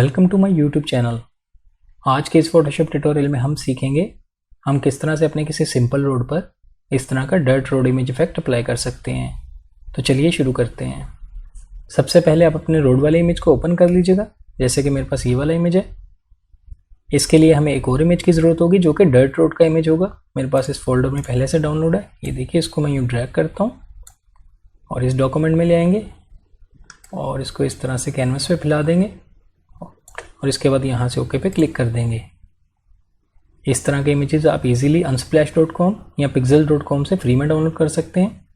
Welcome to my YouTube channel. आज के इस फोटोशॉप ट्यूटोरियल में हम सीखेंगे हम किस तरह से अपने किसी सिंपल रोड पर इस तरह का dirt road image effect apply कर सकते हैं। तो चलिए शुरू करते हैं। सबसे पहले आप अपने रोड वाले इमेज को ओपन कर लीजिएगा। जैसे कि मेरे पास ये वाला इमेज है। इसके लिए हमें एक और इमेज की ज़रूरत होगी जो कि डर्ट रोड का इमेज होगा। मेरे पास इस फोल्डर में पहले से डाउनलोड है। ये देखिए, इसको मैं यूँ ड्रैग करता हूँ और इस डॉक्यूमेंट में ले आएंगे और इसको इस तरह से कैनवस पे फैला देंगे और इसके बाद यहाँ से ओके पे क्लिक कर देंगे। इस तरह के इमेजेस आप इजीली unsplash.com या pixel.com से फ्री में डाउनलोड कर सकते हैं।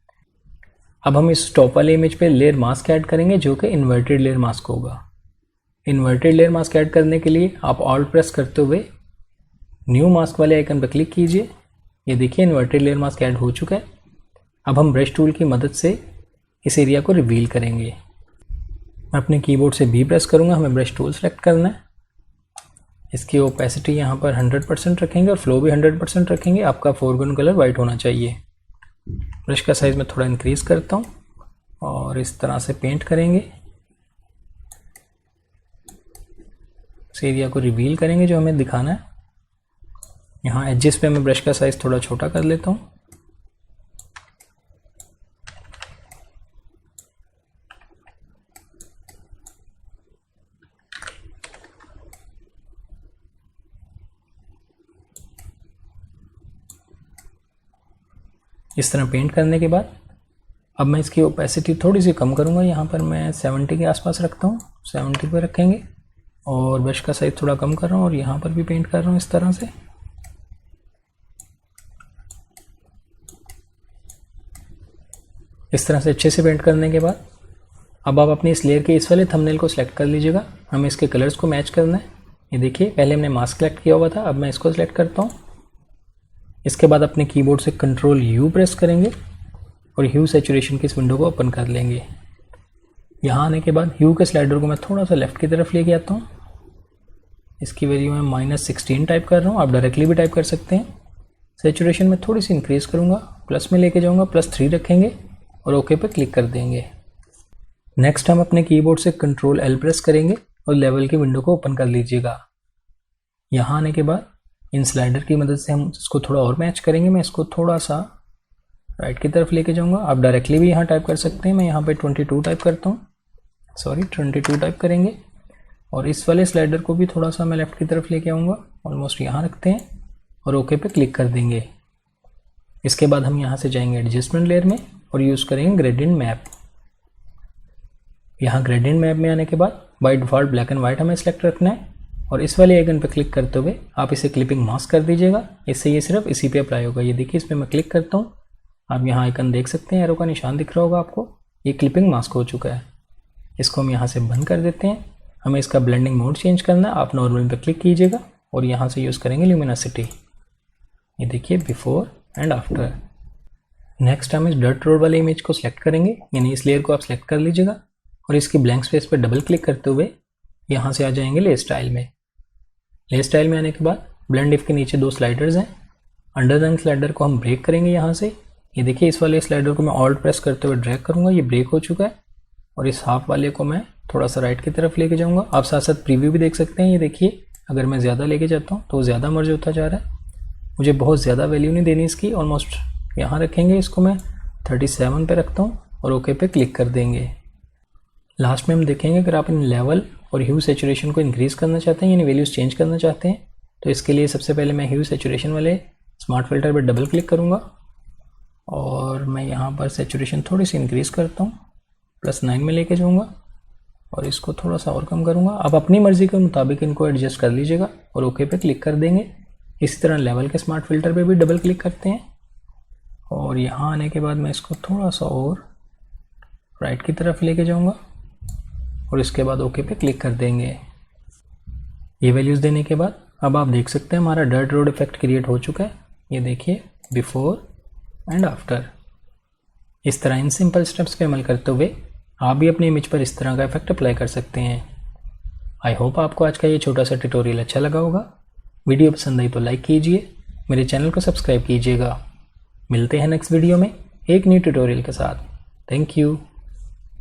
अब हम इस टॉप वाले इमेज पे लेयर मास्क ऐड करेंगे जो कि इन्वर्टेड लेयर मास्क होगा। इन्वर्टेड लेयर मास्क ऐड करने के लिए आप ऑल्ट प्रेस करते हुए न्यू मास्क वाले आइकन पर क्लिक कीजिए। ये देखिए, इन्वर्टेड लेयर मास्क ऐड हो चुका है। अब हम ब्रश टूल की मदद से इस एरिया को रिवील करेंगे। मैं अपने कीबोर्ड से बी प्रेस करूंगा। हमें ब्रश टूल सेलेक्ट करना है। इसकी ओपेसिटी यहाँ पर 100% रखेंगे और फ्लो भी 100% रखेंगे। आपका फोरग्राउंड कलर वाइट होना चाहिए। ब्रश का साइज मैं थोड़ा इंक्रीज करता हूँ और इस तरह से पेंट करेंगे। इस एरिया को रिवील करेंगे जो हमें दिखाना है। यहाँ एजेस पे मैं ब्रश का साइज थोड़ा छोटा कर लेता हूँ। इस तरह पेंट करने के बाद अब मैं इसकी ओपेसिटी थोड़ी सी कम करूँगा। यहाँ पर मैं 70 के आसपास रखता हूँ। 70 पे रखेंगे और ब्रश का साइज थोड़ा कम कर रहा हूँ और यहाँ पर भी पेंट कर रहा हूँ इस तरह से। इस तरह से अच्छे से पेंट करने के बाद अब आप अपनी इस लेयर के इस वाले थंबनेल को सिलेक्ट कर लीजिएगा। हमें इसके कलर्स को मैच करना है। ये देखिए, पहले हमने मास्क सेलेक्ट किया हुआ था, अब मैं इसको सिलेक्ट करता हूँ। इसके बाद अपने कीबोर्ड से कंट्रोल यू प्रेस करेंगे और ह्यू सैचुरेशन की इस विंडो को ओपन कर लेंगे। यहाँ आने के बाद ह्यू के स्लाइडर को मैं थोड़ा सा लेफ्ट की तरफ लेके आता हूँ। इसकी वैल्यू मैं -16 टाइप कर रहा हूँ। आप डायरेक्टली भी टाइप कर सकते हैं। सैचुरेशन में थोड़ी सी इंक्रीज़ करूँगा, प्लस में लेके जाऊँगा, +3 रखेंगे और ओके पे क्लिक कर देंगे। नेक्स्ट हम अपने कीबोर्ड से कंट्रोल एल प्रेस करेंगे और लेवल की विंडो को ओपन कर लीजिएगा। यहाँ आने के बाद इन स्लाइडर की मदद से हम इसको थोड़ा और मैच करेंगे। मैं इसको थोड़ा सा राइट की तरफ लेके जाऊंगा। आप डायरेक्टली भी यहाँ टाइप कर सकते हैं। मैं यहाँ पे 22 टाइप करता हूँ। 22 टाइप करेंगे और इस वाले स्लाइडर को भी थोड़ा सा मैं लेफ्ट की तरफ लेके आऊँगा। ऑलमोस्ट यहाँ रखते हैं और ओके पे क्लिक कर देंगे। इसके बाद हम यहाँ से जाएंगे एडजस्टमेंट लेयर में और यूज़ करेंगे ग्रेडियंट मैप। यहाँ ग्रेडियंट मैप में आने के बाद by default black and white हमें सेलेक्ट रखना है और इस वाले आइकन पर क्लिक करते हुए आप इसे क्लिपिंग मास्क कर दीजिएगा। इससे ये सिर्फ इसी पे अप्लाई होगा। ये देखिए, इस पर मैं क्लिक करता हूँ। आप यहाँ आइकन देख सकते हैं, एरो का निशान दिख रहा होगा आपको। ये क्लिपिंग मास्क हो चुका है। इसको हम यहाँ से बंद कर देते हैं। हमें इसका ब्लेंडिंग मोड चेंज करना है। आप नॉर्मल पे क्लिक कीजिएगा और यहाँ से यूज़ करेंगे ल्यूमिनोसिटी। ये देखिए, बिफोर एंड आफ्टर। नेक्स्ट हम इस डर्ट रोड वाले इमेज को सिलेक्ट करेंगे, यानी इस लेयर को आप सिलेक्ट कर लीजिएगा और इसकी ब्लैंक स्पेस पर डबल क्लिक करते हुए यहाँ से आ जाएंगे लेयर स्टाइल में। लेयर स्टाइल में आने के बाद ब्लेंड इफ के नीचे 2 स्लाइडर्स हैं। अंडर रंग स्लाइडर को हम ब्रेक करेंगे यहाँ से। ये देखिए, इस वाले स्लाइडर को मैं ऑल्ट प्रेस करते हुए ड्रैग करूँगा। ये ब्रेक हो चुका है और इस हाफ वाले को मैं थोड़ा सा राइट की तरफ लेके जाऊँगा। आप साथ साथ प्रीव्यू भी देख सकते हैं। ये देखिए, अगर मैं ज़्यादा लेके जाता हूँ तो ज़्यादा मर्ज होता जा रहा है। मुझे बहुत ज़्यादा वैल्यू नहीं देनी इसकी। ऑलमोस्ट यहाँ रखेंगे। इसको मैं 37 पे रखता हूँ और ओके पे क्लिक कर देंगे। लास्ट में हम देखेंगे अगर आप इन लेवल और ह्यू सैचुरेशन को इंक्रीज़ करना चाहते हैं, यानी वैल्यूज़ चेंज करना चाहते हैं, तो इसके लिए सबसे पहले मैं ह्यू सैचुरेशन वाले स्मार्ट फिल्टर पर डबल क्लिक करूँगा और मैं यहाँ पर सैचुरेशन थोड़ी सी इंक्रीज़ करता हूँ, +9 में लेके जाऊँगा और इसको थोड़ा सा और कम करूँगा। आप अपनी मर्ज़ी के मुताबिक इनको एडजस्ट कर लीजिएगा और ओके पे क्लिक कर देंगे। इसी तरह लेवल के स्मार्ट फिल्टर पर भी डबल क्लिक करते हैं और यहाँ आने के बाद मैं इसको थोड़ा सा और राइट की तरफ लेके जाऊँगा और इसके बाद ओके पे क्लिक कर देंगे। ये वैल्यूज़ देने के बाद अब आप देख सकते हैं हमारा डर्ट रोड इफेक्ट क्रिएट हो चुका है। ये देखिए, बिफोर एंड आफ्टर। इस तरह इन सिंपल स्टेप्स पे अमल करते हुए आप भी अपने इमेज पर इस तरह का इफेक्ट अप्लाई कर सकते हैं। आई होप आपको आज का ये छोटा सा ट्यूटोरियल अच्छा लगा होगा। वीडियो पसंद आई तो लाइक कीजिए, मेरे चैनल को सब्सक्राइब कीजिएगा। मिलते हैं नेक्स्ट वीडियो में एक न्यू ट्यूटोरियल के साथ। Thank you.